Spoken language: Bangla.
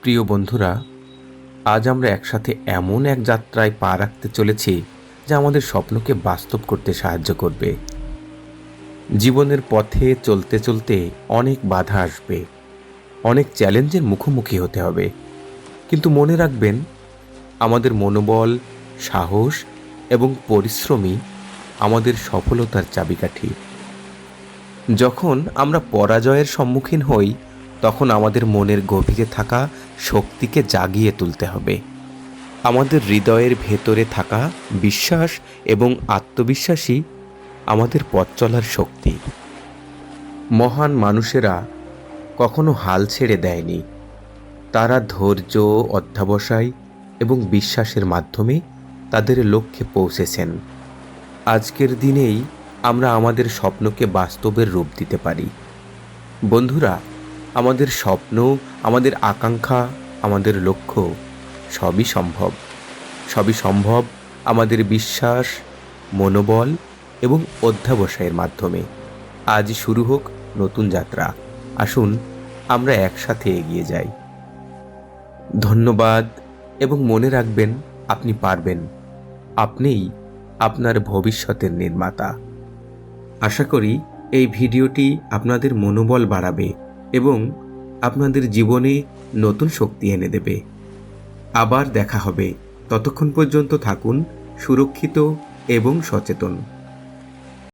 প্রিয় বন্ধুরা, আজ আমরা একসাথে এমন এক যাত্রায় পা রাখতে চলেছি যা আমাদের স্বপ্নকে বাস্তব করতে সাহায্য করবে। জীবনের পথে চলতে চলতে অনেক বাধা আসবে, অনেক চ্যালেঞ্জের মুখোমুখি হতে হবে, কিন্তু মনে রাখবেন, আমাদের মনোবল, সাহস এবং পরিশ্রমই আমাদের সফলতার চাবিকাঠি। যখন আমরা পরাজয়ের সম্মুখীন হই, তখন আমাদের মনের গভীরে থাকা শক্তিকে জাগিয়ে তুলতে হবে। আমাদের হৃদয়ের ভেতরে থাকা বিশ্বাস এবং আত্মবিশ্বাসই আমাদের পথ চলার শক্তি। মহান মানুষেরা কখনো হাল ছেড়ে দেয়নি। তারা ধৈর্য, অধ্যবসায় এবং বিশ্বাসের মাধ্যমে তাদের লক্ষ্যে পৌঁছেছেন। আজকের দিনেই আমরা আমাদের স্বপ্নকে বাস্তবের রূপ দিতে পারি। বন্ধুরা, আমাদের স্বপ্ন, আমাদের আকাঙ্ক্ষা, আমাদের লক্ষ্য সবই সম্ভব। সবই সম্ভব আমাদের বিশ্বাস, মনোবল এবং অধ্যবসায়ের মাধ্যমে। আজ শুরু হোক নতুন যাত্রা। আসুন আমরা একসাথে এগিয়ে যাই। ধন্যবাদ এবং মনে রাখবেন, আপনি পারবেন। আপনিই আপনার ভবিষ্যতের নির্মাতা। আশা করি এই ভিডিওটি আপনাদের মনোবল বাড়াবে এবং আপনাদের জীবনে নতুন শক্তি এনে দেবে। আবার দেখা হবে। ততক্ষণ পর্যন্ত থাকুন সুরক্ষিত এবং সচেতন।